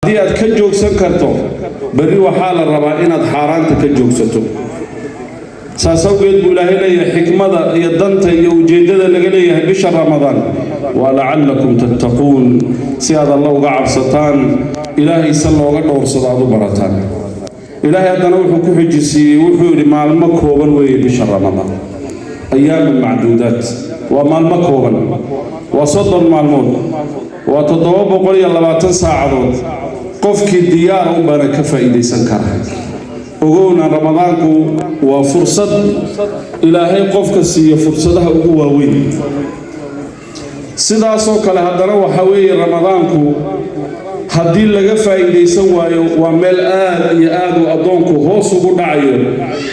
haddii aad ka joogsan karto bari waxaa la rabaa inaad xaaraanta ka joogsato saasawgeed buu ilaahay leeyahay xikmada iyo danta iyo ujeedada laga leeyahay bisha ramadaan waa lacallakum tattaquun si aad alla uga cabsataan ilaahay se looga dhowrsado aad u barataan ilaahay haddana wuxuu ku xujisiiyey wuxuu yidhi maalmo kooban weeye bisha ramadaan ayaaman macduudaat waa maalmo kooban waa 30 maalmood waa 720 saacadood qofkii diyaar u bana ka faa'iideysan kara ogowna ramadaanku waa fursad ilaahay qofka siiyo fursadaha ugu waaweyn sidaasoo kale haddana waxa weeye ramadaanku haddii laga faa'iideysan waayo waa meel aad iyo aad u addoonku hoos ugu dhacayo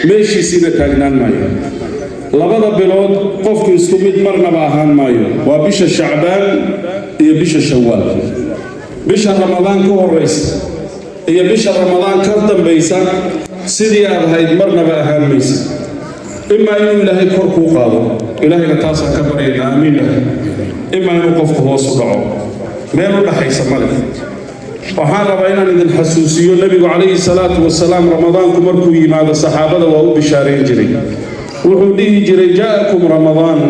meeshiisiina taagnaan maayo labada bilood qofku isku mid marnaba ahaan maayo waa bisha shacbaan iyo bisha shawaal bisha ramadaan ka horeysa iyo bisha ramadaan ka dambaysa sidii aad ahayd marnaba ahaan maysa imaa inuu ilaahay kor kuu qaado ilaahayna taasaan ka baryayna aamiin imaa inuu qofku hoos u dhaco meel u dhaxaysa male waxaan rabaa inaan idin xasuusiyo nabigu calayhi salaatu wasalaam ramadaanku markuu yimaado saxaabada waa u bishaarayn jiray wuxuu dhihi jiray jaa'akum ramadaan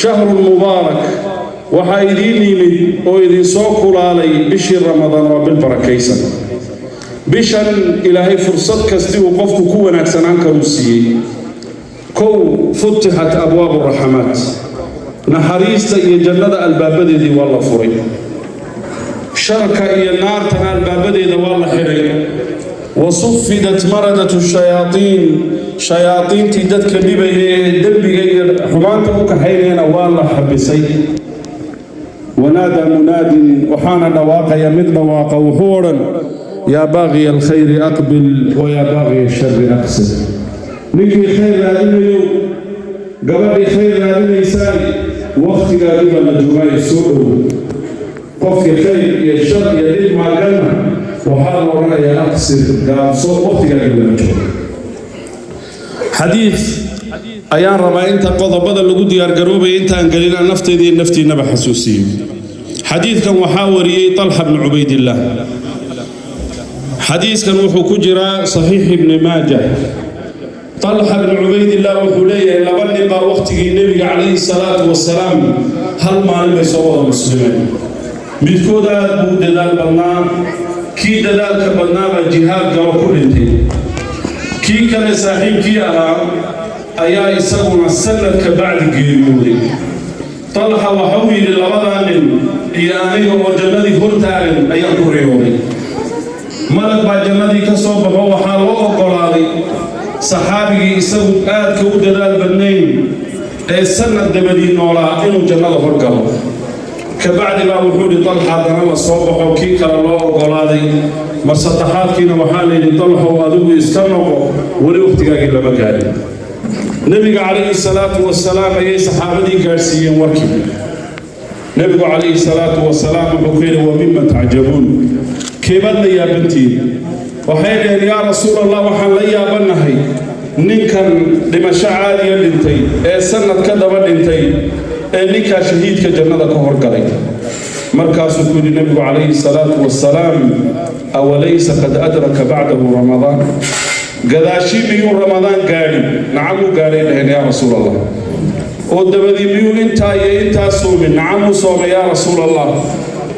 shahrun mubaarak waxaa idiin yimid oo idin soo kulaalay bishii ramadaan waa bil barakaysan bishan ilaahay fursad kasti uu qofku ku wanaagsanaan karu siiyey kow futixat abwaabu raxamaat naxariista iyo jannada albaabadeedii waa la furay sharka iyo naartana albaabadeeda waa la xiray وصفدت مردة الشياطين شياطين تدك لبي دبي حمانته كحيلين والله حبسي ونادى مناد وحان دواقع يمد دواقع وحورا يا باغي الخير أقبل ويا باغي الشر أقصد نجي خير هذا اليوم قبل خير هذا الإنسان وقت قادم الجماع السوء قف خير يا الشر يدل مع الجنة وحال وراء يا أقصد قام صوت وقت قادم الجماع حديث أيان ربا أنت قضى بدل لقود يارقروبي أنت أنقلنا نفتي نبا حسوسي حديث كان وحاوري طلحة بن عبيد الله حديث كان وحو كجرا صحيح ابن ماجه طلحة بن عبيد الله وحوليه إلا بلغ وقته النبي عليه الصلاة والسلام هل ما لم يصور المسلمين مذكودا بود دلال بلنا كي دلال كبلنا بجهاد جوا كل انتين كي كان صاحب كي أرام أيا يسوون السنة كبعد قيمودي طلحة وحوي للرضان إيانيه وجنادي هرتان أيا كوريوري ملك با جنادي كسوب هو حالو قراري صحابي يسوون آد كود دلال بنين السنة دبدي نولا إنه جنادي هرقلو كبعد ما وحود طلحة دنا الصوبح وكيك الله قراري مرصدحات كينا وحالي لطلحة وأدوه يستنقوا ولي وقتها إلا مكاني نبي عليه الصلاة والسلام أي صحابتي كارسيين وركب نبي عليه الصلاة والسلام بقول ومما تعجبون كيف بدنا يا بنتي وحين يا رسول الله وحن يا بنهي نكن لمشاعر يلنتي سنة كذا بلنتي نكا شهيد كجنة كهر قريب مركز كل النبي عليه الصلاة والسلام أوليس قد أدرك بعده رمضان قداشي بيو رمضان قالي نعم قالي لهن يا رسول الله ودبدي بيو انتا صوم نعم صوم يا رسول الله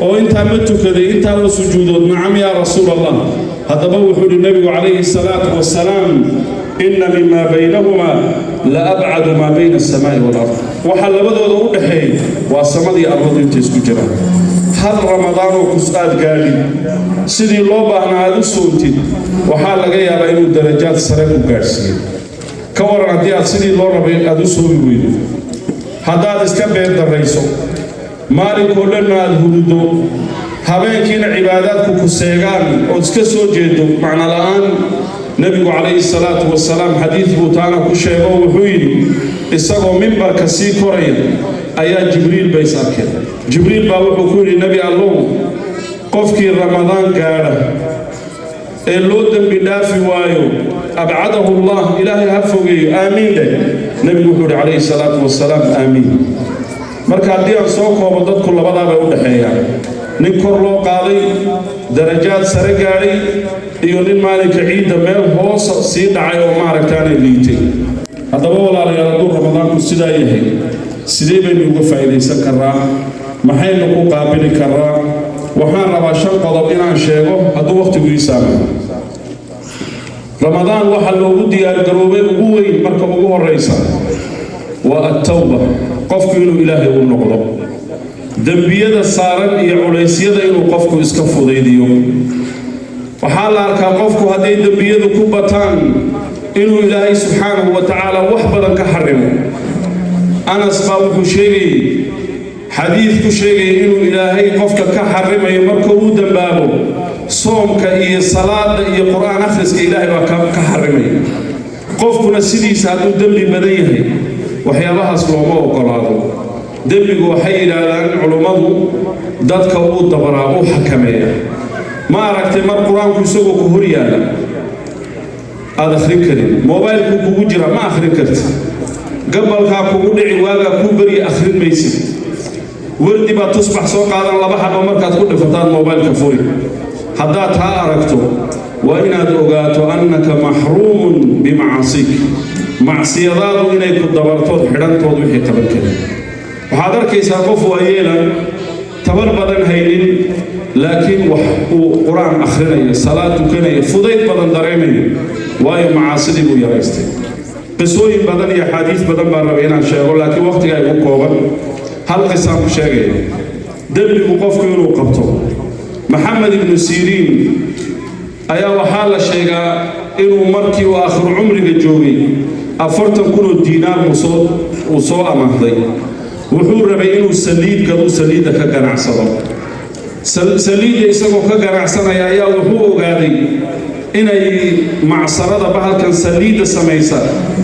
وانتا متو كذي انتا وسجود نعم يا رسول الله هذا بوحوا للنبي عليه الصلاة والسلام إن مما بينهما لأبعد ما بين السماء والأرض وحل بدو دحي والسماء الأرض تسكو جرا هل رمضان وكساد قالي سيدي الله بأنا هذا سونتي وحال لقى يا بين الدرجات سرق وكارسي كور عندي سيدي الله ربي هذا سوي ويد هذا اسكبر الرئيسو مالي كلنا الهدو هبين كين عبادات كسيغان واسكسو جيدو معنا الآن نبي عليه الصلاة والسلام حديث بوتانا كشيبه وحويني إساقو منبر كسي كوريا أيا جبريل بيساكي جبريل باوحو كوري نبي الله قفكي رمضان قاله اللودن بدافي وايو أبعده الله إلهي هفوقي آمين له نبي محمد عليه الصلاة والسلام آمين مركا ديان سوكو وضد كل بضا بيود حيان nin kor loo qaaday darajaad sare gaadhay iyo nin maalinka ciidda meel hoos sii dhacay oo maaragtaana liitay haddaba walaalayaal hadduu ramadaanku sidaa yahay sidee baynu uga faa'iidaysan karraa maxaynu ku qaabili karraa waxaan rabaa 5 qodob inaan sheego hadduu waqtigu ii saamaxo ramadaan waxa loogu diyaargaroobay ugu weyn marka ugu horeysa waa at-tawba qofku inuu ilaahay u noqdo dambiyada saaran iyo culeysyada inuu qofku iska fudaydiyo waxaa la arkaa qofku hadday dambiyadu ku bataan inuu ilaahay subxaanahu wa tacaala wax badan ka xarimo anas baa wuxuu sheegay xadiid ku sheegay inuu ilaahay qofka ka xarimayo marka uu dambaabo soomka iyo salaada iyo quraan akhriska ilaahay baa ka xarimay qofkuna sidiisa hadduu dambi badan yahay waxyaabahaas looma ogolaado dambigu waxay yidhaahdaan culummadu dadka uu dabaraa uu xakameeya ma aragtay mar qur-aanku isagoo ku hor yaala aad akhrin karin moobaylku kugu jira ma akhrin karti gabalkaa kugu dhici waagaa kuu beriya akhrin maysid wardi baad tusbax soo qaadan 2 xabo markaad ku dhifataan moobaylka furi haddaad taa aragto waa inaad ogaato annaka maxruumun bimacaasik macsiyadaadu inay ku dabartood xidhantood wixii taban karin waxaad arkaysaa qof waayeelan tabar badan haynin laakiin wax uu quraan akhrinayo salaad tukanayo fudayd badan dareemayo waayo macaasidii buu yaraystay qisooyin badan iyo xadiis badan baan rabay inaan sheego laakiin waqtiga ay ugu kooban hal qisaan ku sheegaya dembigu qofku inuu qabto maxamed ibnu siriin ayaa waxaa la sheegaa inuu markii uu akhir cumriga joogay 40,000 diinaar uu soo amaahday wuxuu rabay inuu saliidda ka ganacsado saliidda isagoo ka ganacsanaya ayaa wuxuu ogaaday inay macsarada bahalkan saliidda samaysa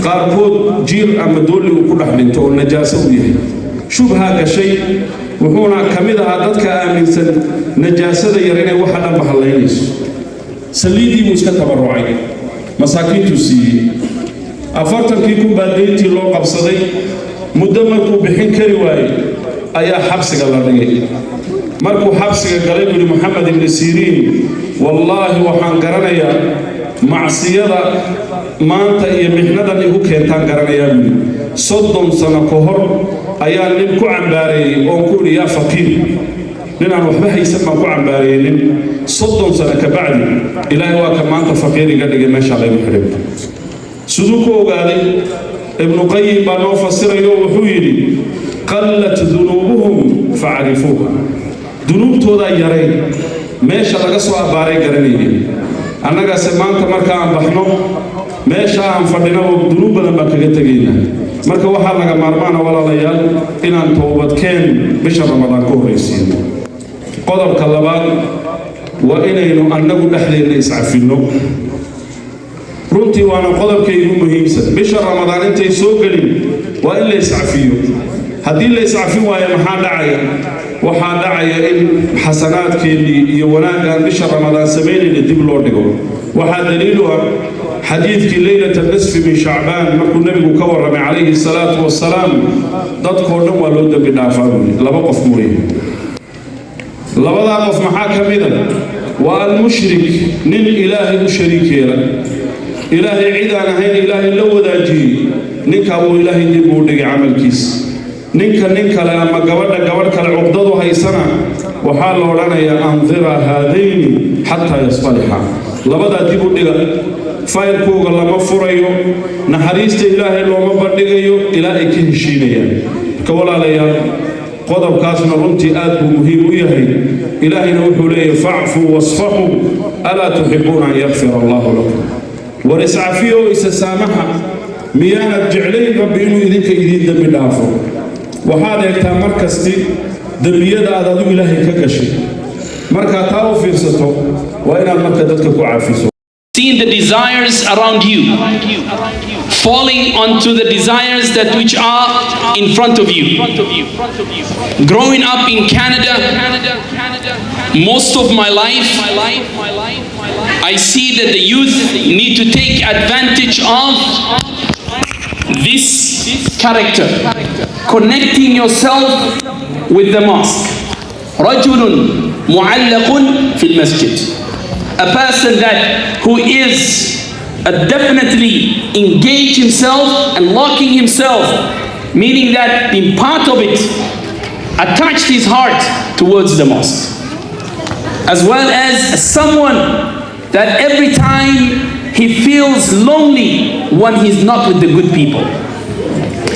qaarkood jiir ama doolli uu ku dhex dhinto oo najaaso u yahay shubha gashay wuxuuna ka mid ahaa dadka aaminsan najaasada yar inay waxa dhan bahalaynayso saliidii buu iska tabarucay masaakiintu siiyey 40,000 baa deyntii loo qabsaday muddo markuu bixin kari waayey ayaa xabsiga la dhigay markuu xabsiga galay buu maxamed ibn siriin wallaahi waxaan garanayaa macsiyada maanta iyo mixnadan igu keentaan garanayaa buu 30 sano ka hor ayaa nin ku cambaareeyey oo ku yidhi yaa faqiir ninaan waxba haysan baan ku cambaareeynin 30 sano ka bacdi ilaahay waa ka maanta faqiiriga dhigay meesha lagu xidhay siduu ku ogaaday ibnu qayyim baa noo fasirayo wuxuu yidhi qallat dunuubuhum facrifuuha dunuubtoodaa yaray meesha laga soo abbaaray garanayeen annagaase maanta marka aan baxno meesha aan fadhinaba dunuub badan baan kaga tegaynaa marka waxaa laga maarmaana walaalayaal inaan toobadkeen bisha ramadaan ka horraysiino qodobka labaad waa inaynu annagu dhexdeenna iscafinno runtii waana qodobkaygu muhiimsan bisha ramadaan intay soo gelin waa in la iscafiyo haddii la iscafin waayo maxaa dhacaya waxaa dhacaya in xasanaadkeennii iyo wanaaggaan bisha ramadaan samaynayna dib loo dhigo waxaa daliilu ah xadiidkii leylata nisfi min shacbaan markuu nebigu ka warramay calayhi salaatu wassalaam dadkoo dhan waa loo dembi dhaafaa buuli 2 qof mooye labadaa qof maxaa ka mida waa almushrik nin ilaahay u shariik yeela ilaahay cid aan ahayn ilaahay la wadaajiyey ninkaa wuu ilaahay dib uu dhigay camalkiisa ninka nin kale ama gabadh kale cuqdadu haysana waxaa la odhanayaa andira haadayni xataa yasbalixa labadaa dib u dhiga fayrkooga lama furayo naxariista ilaahay looma bandhigayo ilaa ay ka heshiinayaan ka walaalayaal qodobkaasna runtii aad buu muhiim u yahay ilaahayna wuxuu leeyahay facfuu wasfaxuu alaa tuxibuuna an yakfira allahu lakum war iscafiyo isa saamaxa miyaanad jeclayn rabbi inuu idinka idiin dembi dhaafo waxaad eegtaa markasti dembiyada aad adigu ilaahay ka gashay markaa taa u fiirsato waa inaad marka dadka ku cafiso seeing the desires around you, falling onto the desires that which are in front of you. Growing up in Canada, most of my life, I see that the youth need to take advantage of this character, connecting yourself with the mosque. رجل معلق في المسجد. A person that who is definitely engaged himself and locking himself, meaning that in part of it attached his heart towards the mosque. As well as someone that every time he feels lonely when he's not with the good people.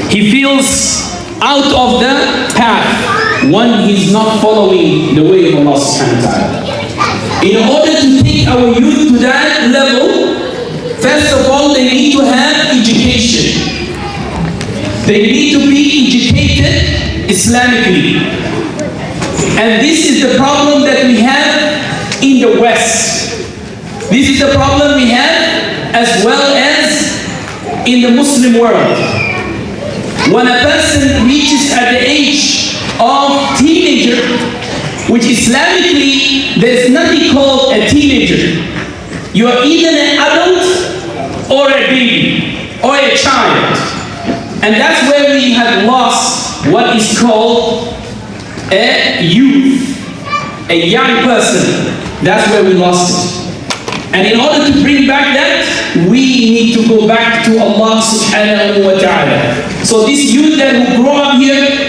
He feels out of the path when he's not following the way of Allah subhanahu wa ta'ala. In order to take our youth to that level, first of all, they need to have education. They need to be educated Islamically. And this is the problem that we have in the West. This is the problem we have as well as in the Muslim world. When a person reaches at the age of teenager, which Islamically there's nothing called a teenager. You are either an adult or a baby or a child. And that's where we have lost what is called a youth, a young person. That's where we lost it. And in order to bring back that, we need to go back to Allah subhanahu wa ta'ala. So this youth that who grow up here,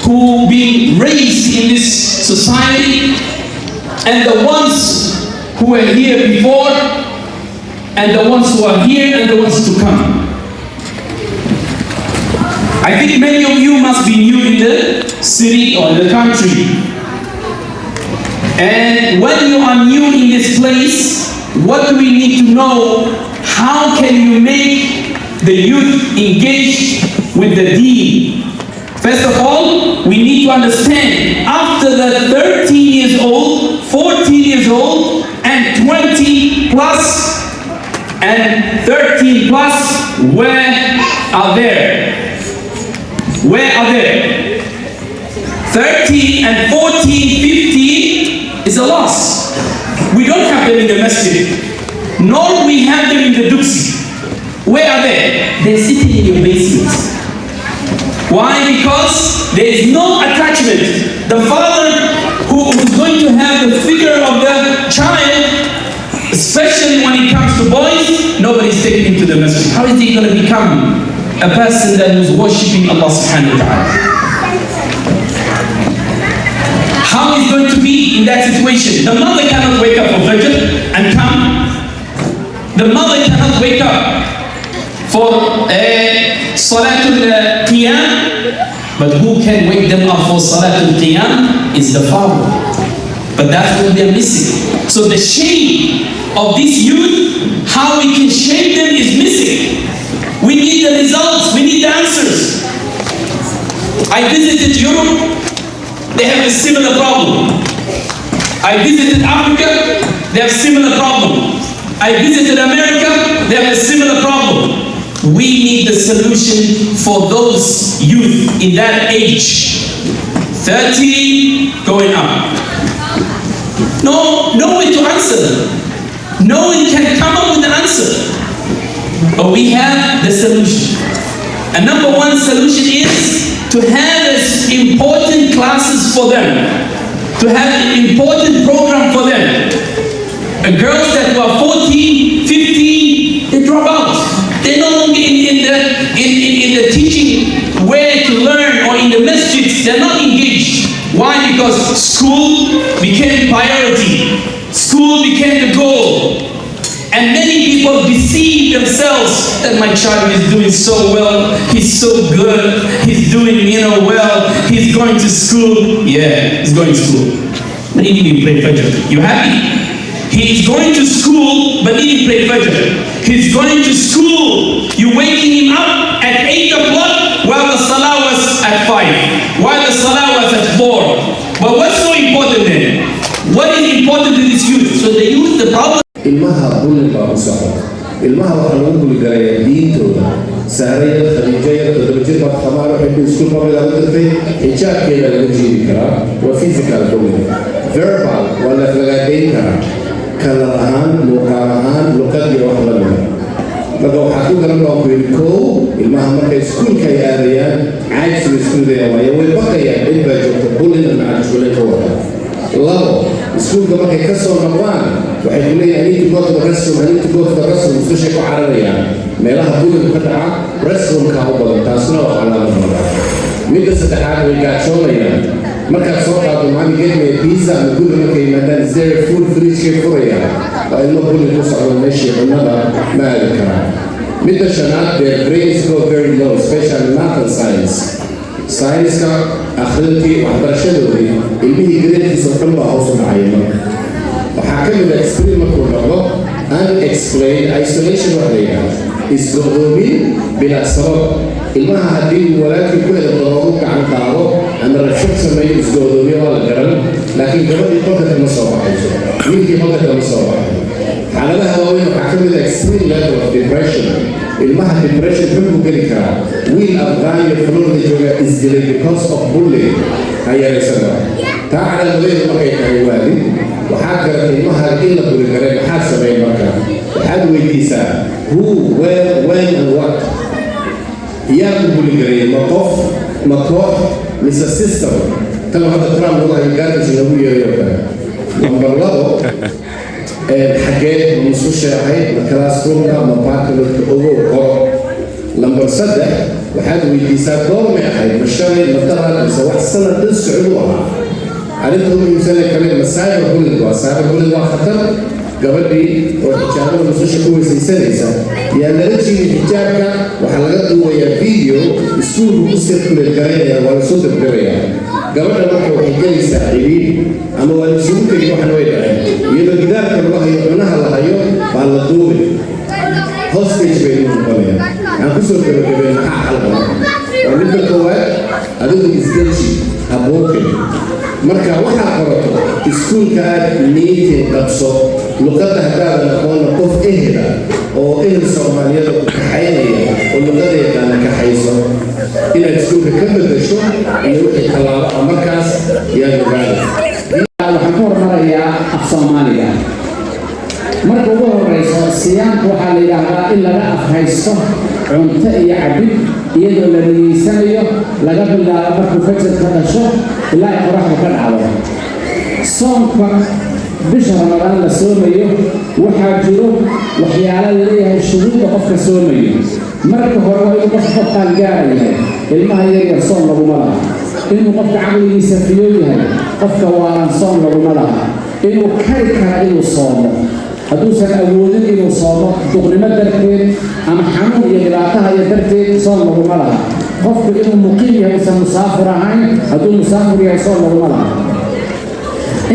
who been raised in this society, and the ones who were here before, and the ones who are here, and the ones to come. I think many of you must be new in the city or the country. And when you are new in this place, what do we need to know? How can you make the youth engaged with the deen? First of all, we need to understand after the 13 years old, 14 years old, and 20 plus, and 13 plus, where are they? Where are they? 13 and 14, 15 is a loss. We don't have them in the masjid, nor we have them in the duksi. Where are they? They're sitting in your basement. Why? Because there is no attachment. The father who is going to have the figure of the child, especially when it comes to boys, nobody's taking him to the masjid. How is he going to become a person that is worshipping Allah subhanahu wa ta'ala? How is going to be in that situation? The mother cannot wake up for Fajr and come. The mother cannot wake up for Salatul Qiyam. But who can wake them up for Salatul Qiyam is the father. But that's what they're missing. So the shape of this youth, how we can shape them is missing. We need the results, we need the answers. I visited Europe, they have a similar problem. I visited Africa, they have a similar problem. I visited America, they have a similar problem. We need the solution for those youth in that age, 30 going up. No way to answer. No one can come up with the answer. But we have the solution. And number one solution is to have important classes for them, to have an important program for them. And girls that were 14, 15, they drop out. They're no longer in the teaching where to learn or in the masjids. They're not engaged. Why? Because school became priority. School became the goal. And many people deceive themselves that my child is doing so well, he's so good, he's doing well, he's going to school. Yeah, he's going to school. But he didn't play Fajr. You happy? He's going to school, but he didn't play Fajr. He's going to school. You're waking him up at 8 o'clock while the Salah was at 5, while the Salah was at 4. But what's so important then? What is important to this youth? So the youth, the problem. ilmaha bullin baa ku socda. Ilmaha waxaa lagu buligarayaa diintooda. Saarayada, khadiijayada, 7 jir baa tamaar waxay ku iskuul public lagu dirtay, xijaabkeeda laga jiidi karaa, waa physical bullying. Verbal waa la flagaadayn karaa, kalar ahaan, muuqaal ahaan, luqad iyo wax la mida. Marka waxaa ku garan baa ku yidhi kow, ilmaha markay iskuulka ay aadayaan, caajsiga iskuulkaya waayo way baqayaan in baa joogta bullying ama caajiswalayn ka wada. لو سكول كمان يكسر نقوان وحيقول لي أني تقول تدرسهم أني تقول تدرسهم مستشفى عربية ما لها كل القطعة رسم كهوبا تاسنا وعلى المرة مدة ستحاول ويقاتشون مركز صوت عبد المعني جيت من بيزا نقول لك مثلا زي فول فريش كيف فريا فإنه كل تصعد المشي بالنظر ما الكلام مدة شنات their brains go very low especially math and science science ka akhrintii waxbarashadoodii ilmihii gareedkiisa dhan baa hoos u dhacayma waxaa ka mid ah extreme markuu noqdo unexplained isolation wax la yidhaahdo isgo'doomin bilaa sabab ilmaha haddii walaalkii ku edabdaroodu gacan qaado ama rabshad sameeyo isgo'doomiya waa la garan laakiin gabadhii qolka kama soo baxayso wiilkii qolka kama soo baxayo xaaladaha waaweyn waxaa ka mid ah extreme level of depression ilmaha depression wuxuu geli karaa wiil afghaaniya florida jooga isdilay because of bullying ayaa isaga taa calaamadeedu markay tahay waalid waxaa garatay ilmaha in la buli karay maxaa sameyn marka waxaad weydiisaa who where when and what yaa ku buli karay ma qof ma koox mise system tan hadda trump lagu hayo gaarkiisa lagu yeerayo kale number labo حاجات بنصوص هاي كلاس روم ما باكل أوه قر لما صدق وحد ويديسات دور ما هاي مشتري مثلا سواء سنة تسعدوها عرفتهم مثلا كلام مسائل كل الواحد خطر قبل بي وحجابه بنصوص كويس سنة يعني نرجع لحجابك وحلقات ويا فيديو السور مصير كل الكريه ولا صوت الكريه قبل ما وحكي لي ساعدين أما والسوق اللي واحد وياه يبقى كذا كله يقولونها الله يوم بالله دوبي هوستيج بينهم كلهم أنا كسر كده حلقة ونبدأ كواد هذول إزديشي أبوكي مركا واحد قرطه السكول كان نيتي تبصر لقطة هذا نقول نقف إهدا أو إهدا الصومالية كحيانية واللغة كان كحيصة إلى السكول كمل الشغل يروح يطلع مركز يا waxaan ku hormarayaa af Soomaaliga marka ugu horeyso siyaanku waxaa la yiraahdaa in laga afhaysto cunto iyo cabid iyadoo la niyeysanayo laga bilaabo markuu fajr ka dhasho ilaa ay qoraxdu ka dhacdo soonka bisha Ramadaan la soomayo waxaa jiro waxyaalo leeyahay shuruudo qofka soomayo marka hore waa inuu qofka qaangaarayo ilmaha yar soon laguma laha inuu qofka caqligiisa fiyo yahay qofka waalan soon laguma laha inuu kari kara inuu soomo hadduusan awoodin inuu soomo duqnimo darteed ama xanuun iyo dhibaataha iyo darteed soon laguma laha qofku inuu muqiim yahay uusan musaafir ahayn hadduu musaafir yahay soon laguma laha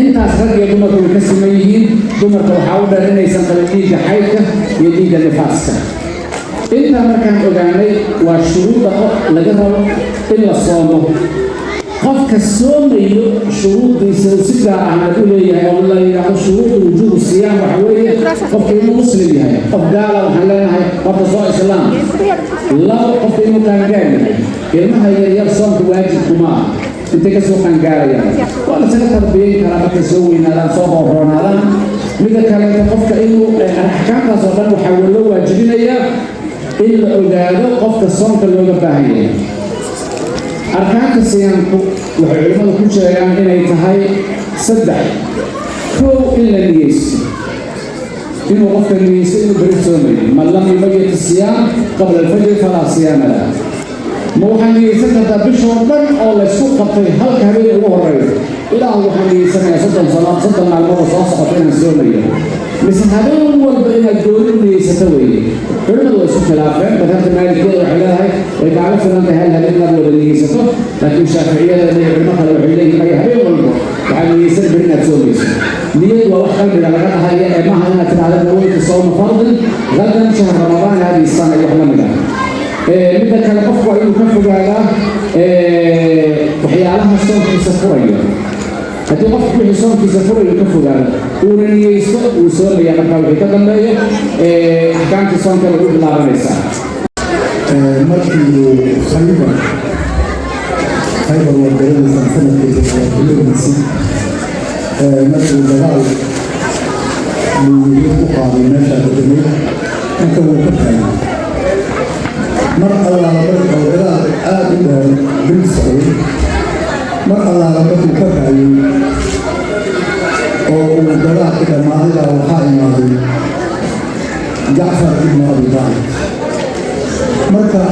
intaas rag iyo dumarku way ka siman yihiin dumarka waxaa u dheer inaysan qabin dhiigga xaydka iyo dhiigga nifaaska intaa markaan ogaanay waa shuruudda qof laga rabo in la soomo qofka soomayo shuruudiisa si gaar ah u leeyahay oo la yiraahdo shuruudu wujuub siyaam waxa weeye qofka inuu muslim yahay qof gaala waxaan leenahay qofka soo islaam la qofka inuu qaangaar yahay ilmaha yar soonka waajib kuma inta ka soo qaangaaraya waa la sida tarbiyin kara marka soo weynaadaan soo horoonaadaan midda kale qofka inuu axkaamtaas oo dhan waxa loo waajibinayaa in la ogaado qofka soonka looga baahan yahay arkaanka siyaamku waxay culimadu ku sheegaan inay tahay 3 kow in la niyeysto inuu qofka niyeysto inuu beri soomayo man lam yubayyit الصيام qabla الفجر فلا صيام له ma waxaan niyeysan kartaa bishoo dhan oo laysku qabtay halka habeen ugu horeeyo ilaa waxaan niyeysanayaa 30 maalmood soo socota inaan soomayo mise habeen walba inaad gooni u niyeysato weeye culimadu way isku khilaafeen madhabta maalikiyada waxay leedahay way kaaga filan tahay hal habeen inaad wada niyeysato laakiin shaaficiyada iyo culimo kale waxay leeyihiin maya habeen walba waxaad niyeysan beri inaad soomayso niyad waa wax qalbiga laga dhahaya ee maaha inaad tidhaahdo nawaytu sawma fardin gadan shahr ramadaan hadihi sana iyo wax la mid ah midda kale qofku waa inuu ka fogaadaa waxyaalaha soonkiisa furayo haddii qofku wixii soonkiisa furayo ka fogaado uuna niyeysto uu soomaya markaa wixii ka dambeeyo axkaamtii soonka lagu bilaabanaysaa markii khaybar wargaradaysan sanadkiisa kuladiisi markuu dagaal luuliyo ku qaaday meeshaa dadamay inta wuu ka taagay mar allaala marka dagaal aad u dheer bil socday mar allaala markuu ka raayay وحائنا جعفر ابن أبي طالب مركا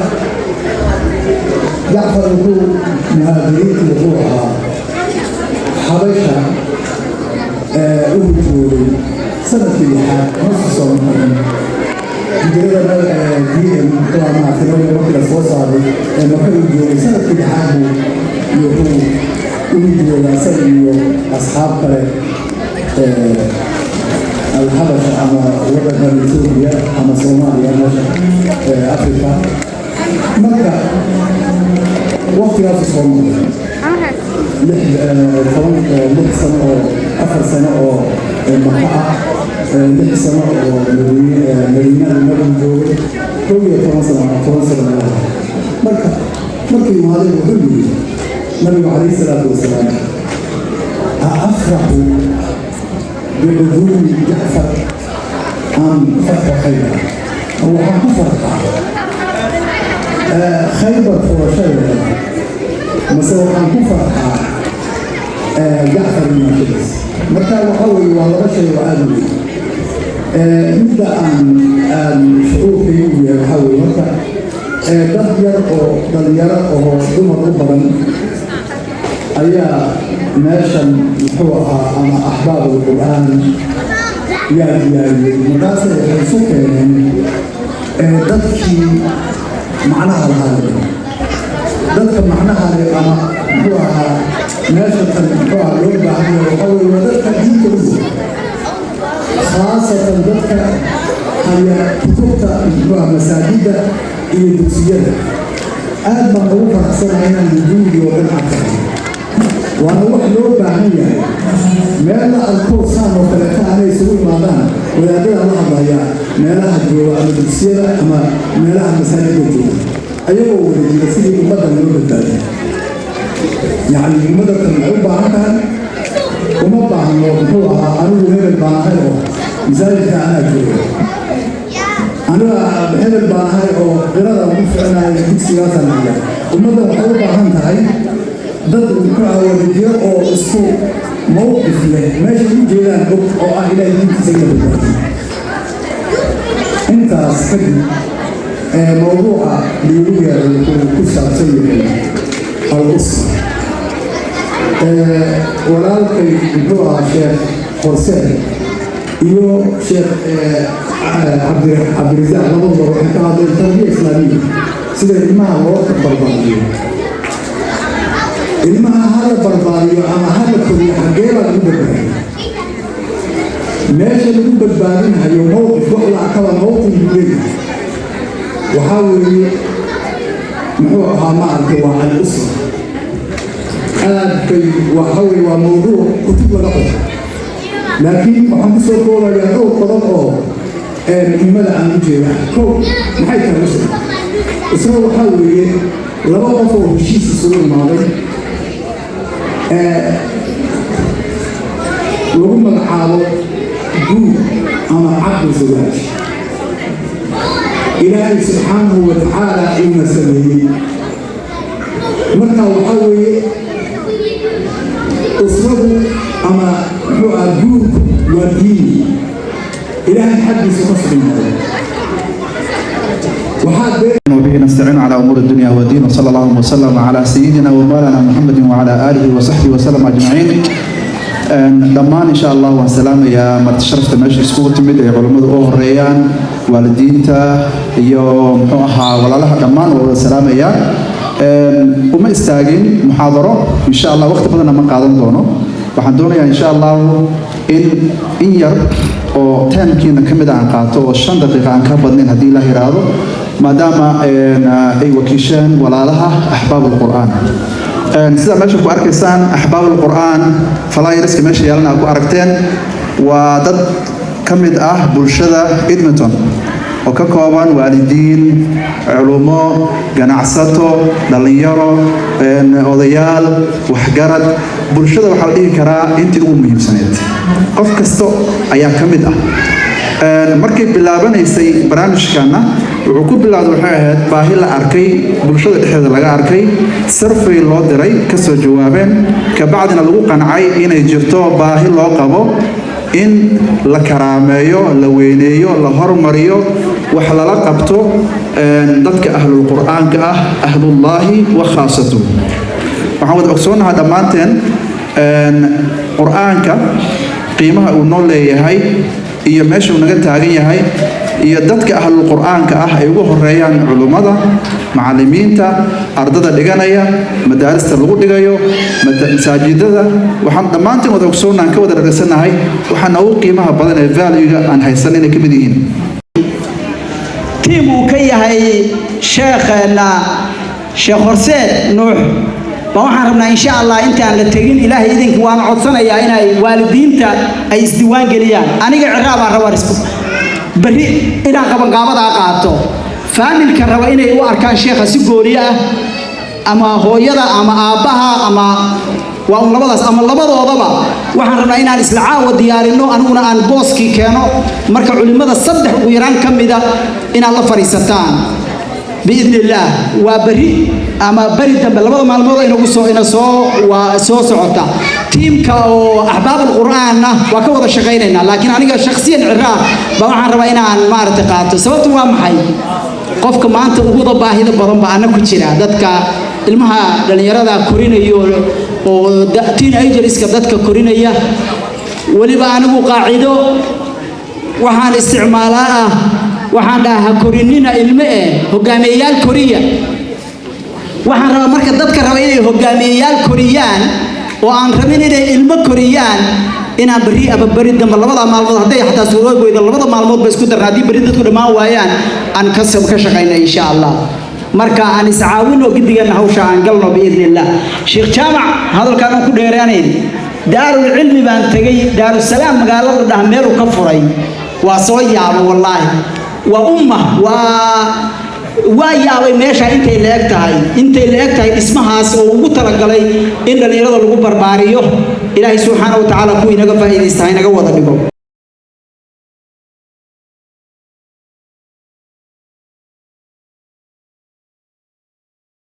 جعفر يقول مهاجرين وقوعها حبشة أهجوري سنة اللحاق نصف صومين جريرا دين طبعا مع ثانوية مكلا فوصاري مكلا أهجوري سنة اللحاق يقول أهجوري سنة أصحاب كلا الحبشة أما وطن سوريا أما صوماليا أفريقيا مكة وقت رأس صوماليا لح سنة أفر سنة مكة لح سنة مدينة المدن جوي كوية فرنسا مكة مهاجر وحلوي النبي عليه الصلاة والسلام أفرح بقدوم جعفر عن فتح خيبر هو عن فرقة خيبر فرشاية مسوى عن فرقة جعفر بن ماجلس متى وحوي وغشي وآدمي نبدأ عن شعور في يوم وحوي متى دلير دمر أبدا أيا ناشا محوها أما أحباب القرآن يا مدرسة السوق دتكي معناها العالم دتك معناها أما محوها ناشا محوها لون بعدين وحول ودتك دين كله خاصة دتك هي كتبت محوها مساجد إلى دوسية آد معروفة أحسن هنا الوجود وبالعقل وأنا أروح لو بعمية ما لا الكورسان وثلاثة عليه يسوي مادان ولا ده الله ضياع ما لها جوا الدوسية أما ما لها مساجد جوا أيوة ولدي بس اللي مدة اليوم الثاني يعني مدة العربة عنها وما بعد هو أنا وهذا الباهر مثال أنا جوا أنا بحب الباهر أو غيره مفعنا في سياسة المياه ومدة العربة عنها ضد الكراودية أو السوق موقف له ماشي جيران أو أهل يمكن تسير أنت سكدي موضوع ليويا الكوسا سيء الأسرة ولكن هو شيخ حسين يو شيخ عبد الرزاق لبضل وحكاية التربية الإسلامية سيدنا ما هو بربانية ilmaha hada barbaariyo ama hada koriyo xagee baa lagu badbaadiyo meesha lagu badbaadinayo mowqif wax la arkaba mowqif buleey waxaa weeye muxuu ahaa ma arkay waa al-usra aad bay waxaa weeye waa mawduuc kutub laga qoray laakiin waxaan kusoo koobayaa dhowr qodob oo muhiimada aan u jeeda kow maxay tahay usra waxaa weeye laba qof oo heshiis isugu imaaday lagu magacaabo guud ama caqli zawaaj ilaahay subxaanahu wa tacaala uuna sameeyey marka waxaa weeye usradu ama muxuu ah guurku waa diini ilaahay xaggiisa ka sugnaado وبه نستعين على أمور الدنيا والدين وصلى الله وسلم على سيدنا ومولانا محمد وعلى آله وصحبه وسلم أجمعين دمان إن شاء الله والسلام يا مرت شرفت المجلس كوت مد علماء أوهريان والدين تا يوم حوها ولا لها دمان والسلام يا وما استاجين محاضرة إن شاء الله وقت بدنا من قادم دونه وحندونا إن شاء الله إن يرب oo taamkiina kamid aan qaato oo 5 daqiiqo aan ka badnayn hadii la yiraahdo maadaama ay wakiisheen walaalaha ahbaabul quraan sida meesha ku arkaysaan ahbaabul quraan flyers meesha yaalana ku aragteen waa dad kamid ah bulshada Edmonton oo ka kooban waalidiin culumo ganacsato dhalinyaro odayaal waxgarad bulshada waxa la dhihi karaa intii ugu muhiimsaneed qof kasto ayaa kamid ah markii bilaabanaysay barnaamijkana wuxuu ku bilaabay waxay ahayd baahi la arkay bulshada dhexdeeda laga arkay survey loo diray ka soo jawaabeen ka bacdina lagu qancay inay jirto baahi loo qabo in la karaameeyo la weyneeyo la hormariyo wax lala qabto dadka ahlul qur'aanka ah ahlullaahi wa khaasatuhu waxaan wada ogsoonahay dhammaanteen qur'aanka qiimaha uu noo leeyahay iyo meesha uu naga taagan yahay iyo dadka ahlul qur'aanka ah ay ugu horeeyaan culimada macallimiinta ardada dhiganaya madaarista lagu dhigayo masaajidada waxaan dhammaanteen wada ogsoonahay ka wada dhagsanahay waxaan ugu qiimaha badan ee value-ga aan haysan inay ka mid yihiin tiim uu ka yahay sheekheena sheekh Horseed Nuux waxaan rabnaa insha Allah intaan la tagin ilaahay idinka waan codsanayaa inay waalidiinta ay isdiiwaan galiyaan aniga ciraabaan rabaa isku bari inaan qabanqaabada qaato faamilka raba inay u arkaan sheekha si gooniya ama hooyada ama aabaha ama waa labadaas ama labadoodaba waxaan rabnaa inaan isla caawa diyaarino aniguna aan booski keeno marka culimada saddex ugu yaraan kamida inaad la fariisataan باذن الله وبري اما بري دم لبدا مالمود inuu soo socota teamka oo ahbaab quraanna waa ka wada shaqeynayna laakiin aniga shakhsiyan ciraaq ba waxaan rabaa inaan maartay qaato sababtu waa maxay qofka maanta ugu baahida badan ba ana ku jira dadka ilmaha dhalinyarada korinayo oo teenagerska dadka korinaya waliba anigu qaacido waxaan isticmaalaa waxaan dhahaa korinina ilmo hogaamiyayaal koriya waxaan rabaa marka dadka raba inay hogaamiyayaal koriyaan oo aan rabin inay ilmo koriyaan inaan bari damba labada maalmood haday xataa suurooyinka labada maalmood ba isku darnaadii bari dadku dhamaan waayaan aan ka shaqeynaa insha Allah marka aan iscaawino gidigana hawsha aan galno biidnillah sheekh jaamac hadalkaan ku dheeraaneen daarul cilmi baan tagay daarus salaam magaalada dhahmeel ka furay waa soo yaabo wallahi وأمة وياوي ماشى إنتي لأكتاي اسمها سووا ترجلي إن اللي يرضى الغبر باريو إلهي سبحانه وتعالى كوي نجفا إذا استعين جوّد بكم